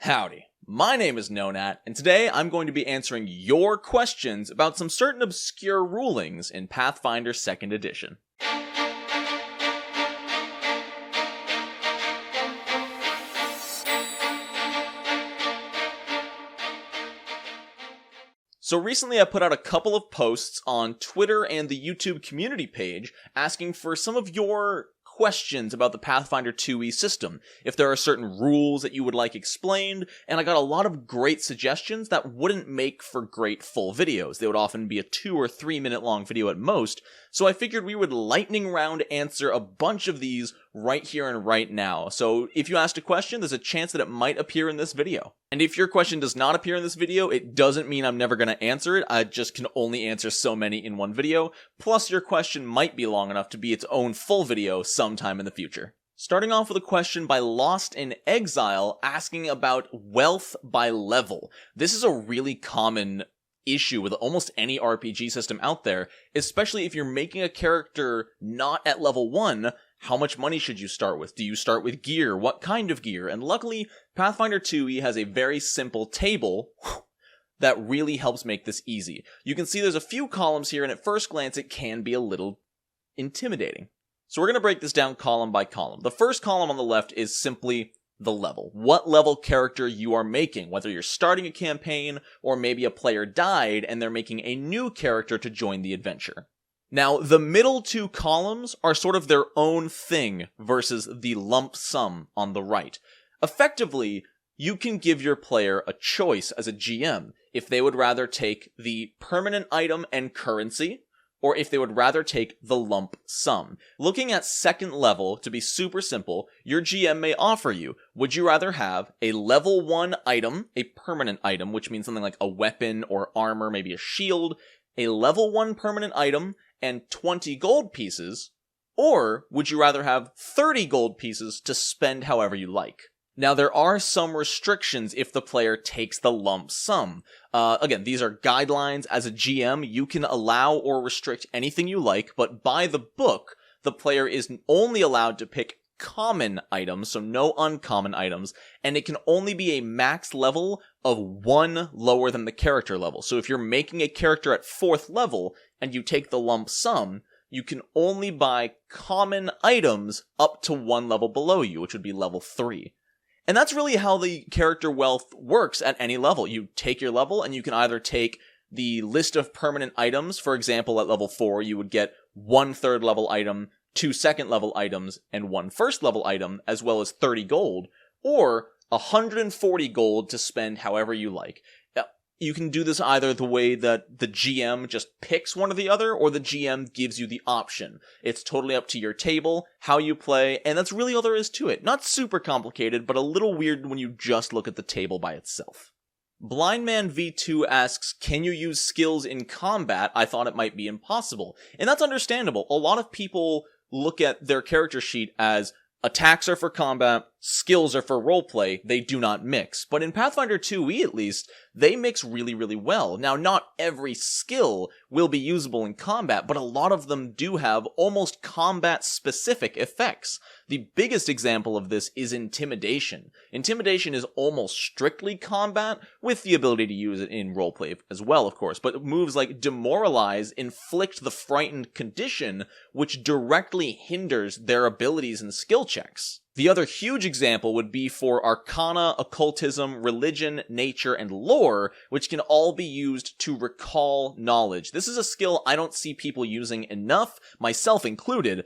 Howdy, my name is Nonat, and today I'm going to be answering your questions about some certain obscure rulings in Pathfinder 2nd Edition. So recently I put out a couple of posts on Twitter and the YouTube community page asking for some of your questions about the Pathfinder 2e system, if there are certain rules that you would like explained, and I got a lot of great suggestions that wouldn't make for great full videos. They would often be a 2 or 3 minute long video at most, so I figured we would lightning round answer a bunch of these right here and right now. So if you asked a question, there's a chance that it might appear in this video. And if your question does not appear in this video, it doesn't mean I'm never going to answer it. I just can only answer so many in one video. Plus, your question might be long enough to be its own full video sometime in the future. Starting off with a question by Lost in Exile asking about wealth by level. This is a really common issue with almost any RPG system out there, especially if you're making a character not at level 1. How much money should you start with? Do you start with gear? What kind of gear? And luckily, Pathfinder 2e has a very simple table that really helps make this easy. You can see there's a few columns here, and at first glance, it can be a little intimidating. So we're going to break this down column by column. The first column on the left is simply the level. What level character you are making, whether you're starting a campaign, or maybe a player died and they're making a new character to join the adventure. Now, the middle two columns are sort of their own thing versus the lump sum on the right. Effectively, you can give your player a choice as a GM if they would rather take the permanent item and currency, or if they would rather take the lump sum. Looking at second level, to be super simple, your GM may offer you, would you rather have a level 1 item, a permanent item, which means something like a weapon or armor, maybe a shield, a level 1 permanent item, and 20 gold pieces, or would you rather have 30 gold pieces to spend however you like? Now, there are some restrictions if the player takes the lump sum. Again, these are guidelines. As a GM, you can allow or restrict anything you like, but by the book, the player is only allowed to pick common items, so no uncommon items, and it can only be a max level of 1 lower than the character level. So if you're making a character at 4th level, and you take the lump sum, you can only buy common items up to 1 level below you, which would be level 3. And that's really how the character wealth works at any level. You take your level, and you can either take the list of permanent items. For example, at level 4, you would get 1 third level item, 2 second level items, and 1 first level item, as well as 30 gold, or 140 gold to spend however you like. You can do this either the way that the GM just picks one or the other, or the GM gives you the option. It's totally up to your table, how you play, and that's really all there is to it. Not super complicated, but a little weird when you just look at the table by itself. Blindman V2 asks, can you use skills in combat? I thought it might be impossible. And that's understandable. A lot of people look at their character sheet as attacks are for combat, skills are for roleplay, they do not mix. But in Pathfinder 2e at least, they mix really, really well. Now, not every skill will be usable in combat, but a lot of them do have almost combat-specific effects. The biggest example of this is Intimidation. Intimidation is almost strictly combat, with the ability to use it in roleplay as well, of course, but moves like Demoralize inflict the frightened condition, which directly hinders their abilities and skill checks. The other huge example would be for Arcana, Occultism, Religion, Nature, and Lore, which can all be used to recall knowledge. This is a skill I don't see people using enough, myself included,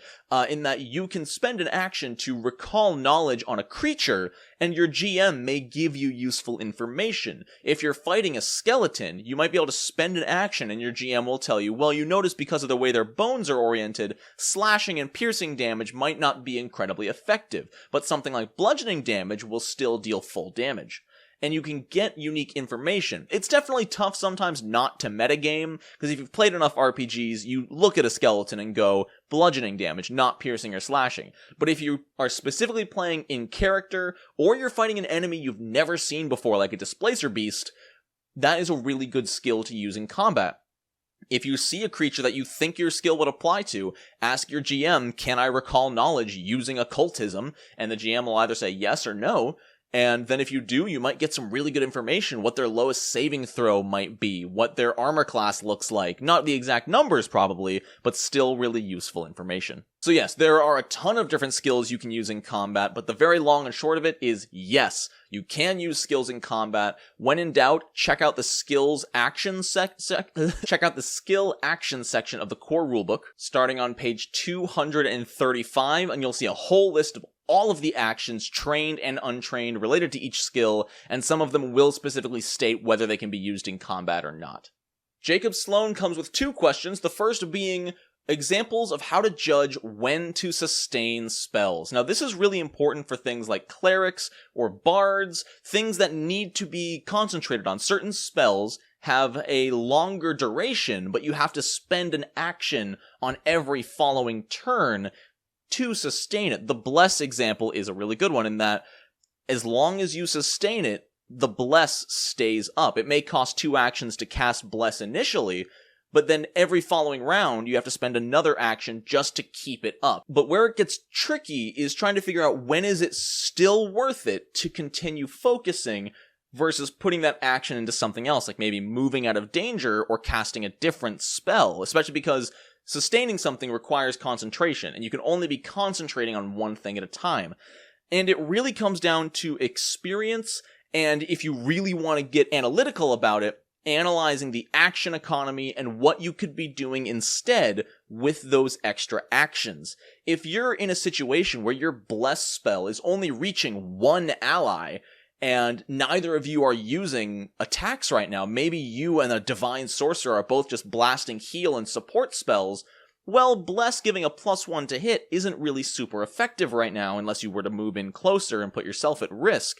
in that you can spend an action to recall knowledge on a creature, and your GM may give you useful information. If you're fighting a skeleton, you might be able to spend an action, and your GM will tell you, well, you notice because of the way their bones are oriented, slashing and piercing damage might not be incredibly effective. But something like bludgeoning damage will still deal full damage. And you can get unique information. It's definitely tough sometimes not to metagame, because if you've played enough RPGs, you look at a skeleton and go, bludgeoning damage, not piercing or slashing. But if you are specifically playing in character, or you're fighting an enemy you've never seen before, like a Displacer Beast, that is a really good skill to use in combat. If you see a creature that you think your skill would apply to, ask your GM, can I recall knowledge using occultism? And the GM will either say yes or no. And then if you do, you might get some really good information, what their lowest saving throw might be, what their armor class looks like. Not the exact numbers probably, but still really useful information. So yes, there are a ton of different skills you can use in combat, but the very long and short of it is yes, you can use skills in combat. When in doubt, check out the skills action check out the skill action section of the core rulebook, starting on page 235, and you'll see a whole list of all of the actions, trained and untrained, related to each skill, and some of them will specifically state whether they can be used in combat or not. Jacob Sloan comes with 2 questions, the first being examples of how to judge when to sustain spells. Now, this is really important for things like clerics or bards, things that need to be concentrated on. Certain spells have a longer duration, but you have to spend an action on every following turn to sustain it. The Bless example is a really good one in that as long as you sustain it, the Bless stays up. It may cost 2 actions to cast Bless initially, but then every following round, you have to spend another action just to keep it up. But where it gets tricky is trying to figure out when is it still worth it to continue focusing versus putting that action into something else, like maybe moving out of danger or casting a different spell, especially because sustaining something requires concentration, and you can only be concentrating on one thing at a time. And it really comes down to experience, and if you really want to get analytical about it, analyzing the action economy and what you could be doing instead with those extra actions. If you're in a situation where your Bless spell is only reaching one ally, and neither of you are using attacks right now, maybe you and a Divine Sorcerer are both just blasting heal and support spells, well, Bless giving a +1 to hit isn't really super effective right now unless you were to move in closer and put yourself at risk.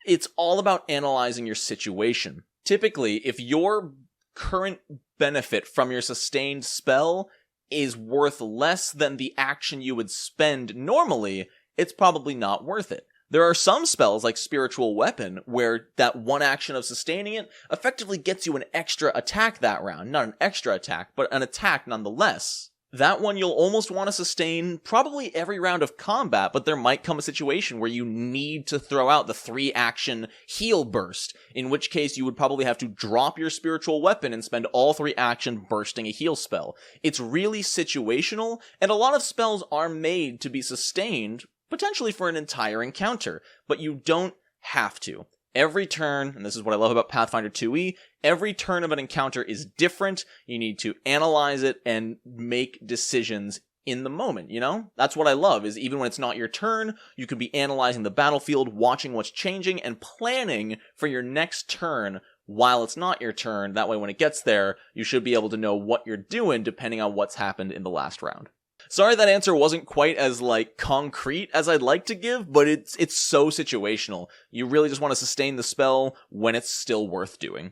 It's all about analyzing your situation. Typically, if your current benefit from your sustained spell is worth less than the action you would spend normally, it's probably not worth it. There are some spells, like Spiritual Weapon, where that one action of sustaining it effectively gets you an extra attack that round. Not an extra attack, but an attack nonetheless. That one you'll almost want to sustain probably every round of combat, but there might come a situation where you need to throw out the 3-action heal burst, in which case you would probably have to drop your Spiritual Weapon and spend all 3 action bursting a heal spell. It's really situational, and a lot of spells are made to be sustained, potentially for an entire encounter, but you don't have to. Every turn, and this is what I love about Pathfinder 2e, every turn of an encounter is different. You need to analyze it and make decisions in the moment, you know? That's what I love, is even when it's not your turn, you could be analyzing the battlefield, watching what's changing, and planning for your next turn while it's not your turn. That way when it gets there, you should be able to know what you're doing depending on what's happened in the last round. Sorry that answer wasn't quite as, concrete as I'd like to give, but it's so situational. You really just want to sustain the spell when it's still worth doing.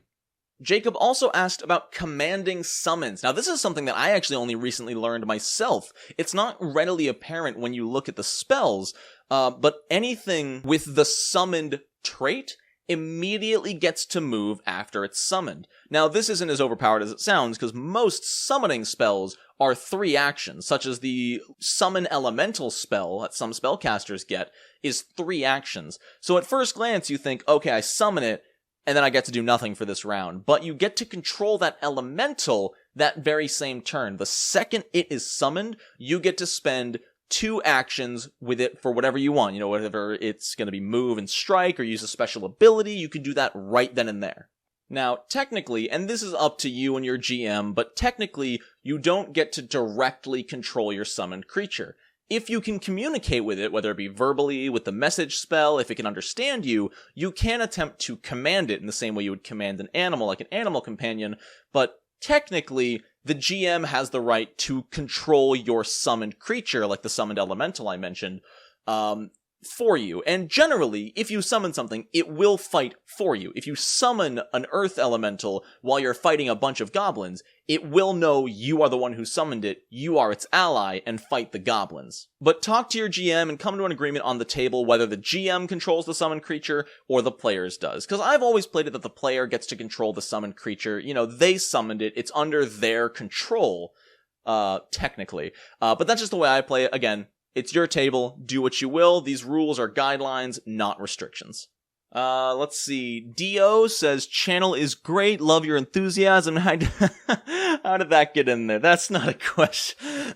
Jacob also asked about commanding summons. Now, this is something that I actually only recently learned myself. It's not readily apparent when you look at the spells, but anything with the summoned trait immediately gets to move after it's summoned. Now, this isn't as overpowered as it sounds, because most summoning spells are 3 actions, such as the Summon Elemental spell that some spellcasters get is 3 actions. So at first glance, you think, okay, I summon it, and then I get to do nothing for this round. But you get to control that elemental that very same turn. The second it is summoned, you get to spend 2 actions with it for whatever you want. You know, whatever it's going to be move and strike or use a special ability, you can do that right then and there. Now, technically, and this is up to you and your GM, but technically, you don't get to directly control your summoned creature. If you can communicate with it, whether it be verbally, with the message spell, if it can understand you, you can attempt to command it in the same way you would command an animal, like an animal companion, but technically, the GM has the right to control your summoned creature, like the summoned elemental I mentioned, for you. And generally, if you summon something, it will fight for you. If you summon an earth elemental while you're fighting a bunch of goblins, it will know you are the one who summoned it, you are its ally, and fight the goblins. But talk to your GM and come to an agreement on the table whether the GM controls the summoned creature or the player's does. Because I've always played it that the player gets to control the summoned creature. You know, they summoned it, it's under their control, technically. But that's just the way I play it. Again, it's your table, do what you will. These rules are guidelines, not restrictions. Let's see. Dio says, channel is great, love your enthusiasm. How did that get in there? That's not a question.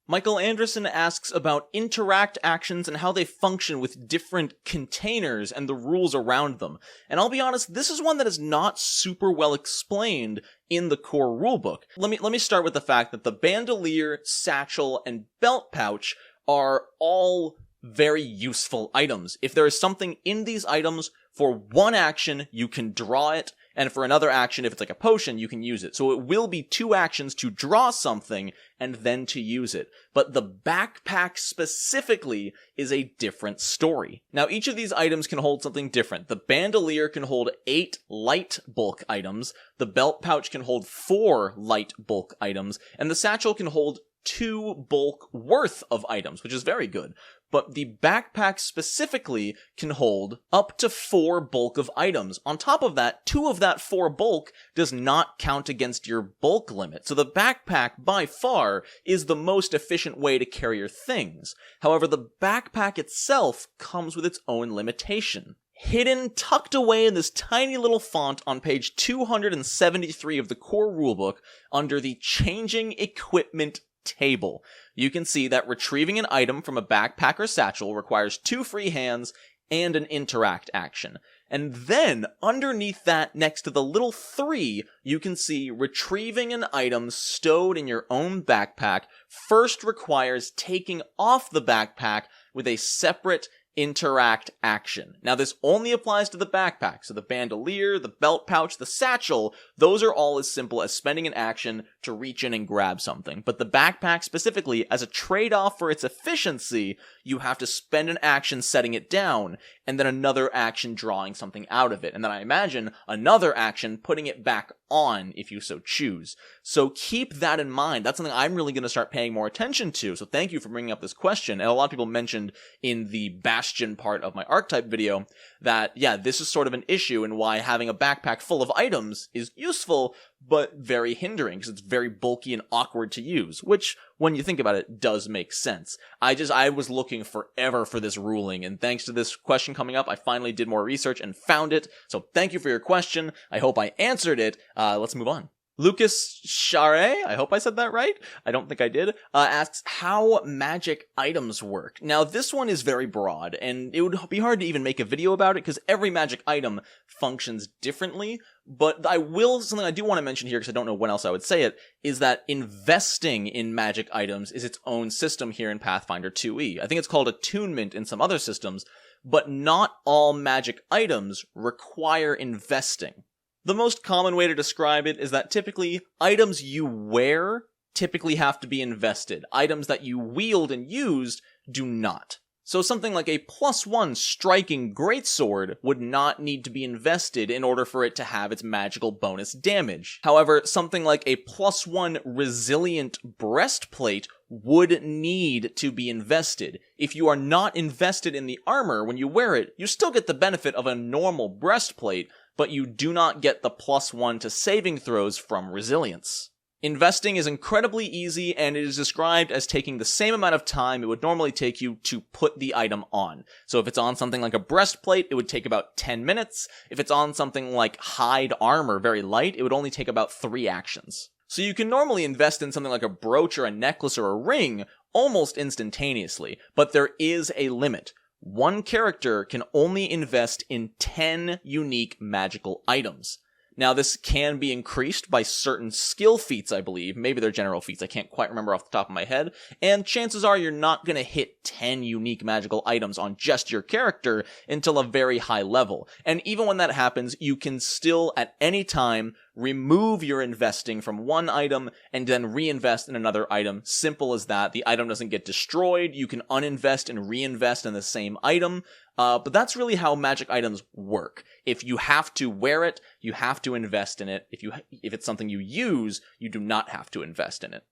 Michael Anderson asks about interact actions and how they function with different containers and the rules around them. And I'll be honest, this is one that is not super well explained in the core rulebook. Let me start with the fact that the bandolier, satchel, and belt pouch are all very useful items. If there is something in these items, for one action, you can draw it, and for another action, if it's like a potion, you can use it. So it will be 2 actions to draw something and then to use it. But the backpack specifically is a different story. Now, each of these items can hold something different. The bandolier can hold 8 light bulk items, the belt pouch can hold 4 light bulk items, and the satchel can hold 2 bulk worth of items, which is very good. But the backpack specifically can hold up to 4 bulk of items. On top of that, 2 of that 4 bulk does not count against your bulk limit. So the backpack, by far, is the most efficient way to carry your things. However, the backpack itself comes with its own limitation. Hidden, tucked away in this tiny little font on page 273 of the core rulebook, under the changing equipment table, you can see that retrieving an item from a backpack or satchel requires 2 free hands and an interact action. And then, underneath that, next to the little 3, you can see retrieving an item stowed in your own backpack first requires taking off the backpack with a separate interact action. Now, this only applies to the backpack, so the bandolier, the belt pouch, the satchel, those are all as simple as spending an action to reach in and grab something. But the backpack specifically, as a trade-off for its efficiency, you have to spend an action setting it down, and then another action drawing something out of it, and then I imagine another action putting it back on if you so choose. So keep that in mind. That's something I'm really going to start paying more attention to, so thank you for bringing up this question. And a lot of people mentioned in the Bastion part of my archetype video that, yeah, this is sort of an issue and why having a backpack full of items is useful, but very hindering because it's very bulky and awkward to use, which, when you think about it, does make sense. I was looking forever for this ruling, and thanks to this question coming up, I finally did more research and found it. So thank you for your question. I hope I answered it. Let's move on. Lucas Charret, I hope I said that right. I don't think I did, asks how magic items work. Now, this one is very broad, and it would be hard to even make a video about it because every magic item functions differently. But something I do want to mention here, because I don't know when else I would say it, is that investing in magic items is its own system here in Pathfinder 2e. I think it's called attunement in some other systems, but not all magic items require investing. The most common way to describe it is that typically, items you wear typically have to be invested. Items that you wield and used do not. So something like a +1 striking greatsword would not need to be invested in order for it to have its magical bonus damage. However, something like a +1 resilient breastplate would need to be invested. If you are not invested in the armor when you wear it, you still get the benefit of a normal breastplate, but you do not get the +1 to saving throws from resilience. Investing is incredibly easy, and it is described as taking the same amount of time it would normally take you to put the item on. So if it's on something like a breastplate, it would take about 10 minutes. If it's on something like hide armor, very light, it would only take about 3 actions. So you can normally invest in something like a brooch or a necklace or a ring almost instantaneously, but there is a limit. One character can only invest in 10 unique magical items. Now, this can be increased by certain skill feats, I believe. Maybe they're general feats, I can't quite remember off the top of my head. And chances are you're not going to hit 10 unique magical items on just your character until a very high level. And even when that happens, you can still, at any time, remove your investing from one item and then reinvest in another item. Simple as that. The item doesn't get destroyed. You can uninvest and reinvest in the same item. But that's really how magic items work. If you have to wear it, you have to invest in it. If it's something you use, you do not have to invest in it.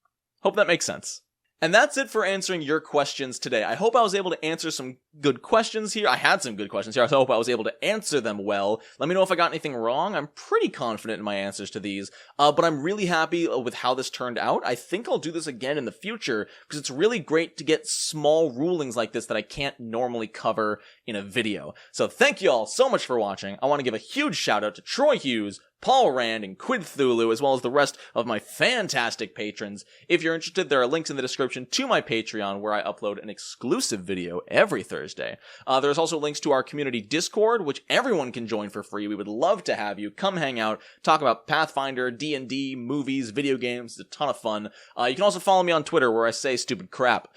Hope that makes sense. And that's it for answering your questions today. I hope I was able to answer some good questions here. I had some good questions here. I hope I was able to answer them well. Let me know if I got anything wrong. I'm pretty confident in my answers to these, but I'm really happy with how this turned out. I think I'll do this again in the future because it's really great to get small rulings like this that I can't normally cover in a video. So thank you all so much for watching. I want to give a huge shout out to Troy Hughes, Paul Rand, and Quid Thulu, as well as the rest of my fantastic patrons. If you're interested, there are links in the description to my Patreon, where I upload an exclusive video every Thursday. There's also links to our community Discord, which everyone can join for free. We would love to have you. Come hang out, talk about Pathfinder, D&D, movies, video games. It's a ton of fun. You can also follow me on Twitter, where I say stupid crap.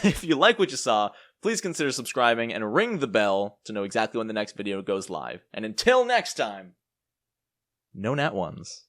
If you like what you saw, please consider subscribing and ring the bell to know exactly when the next video goes live. And until next time, no nat ones.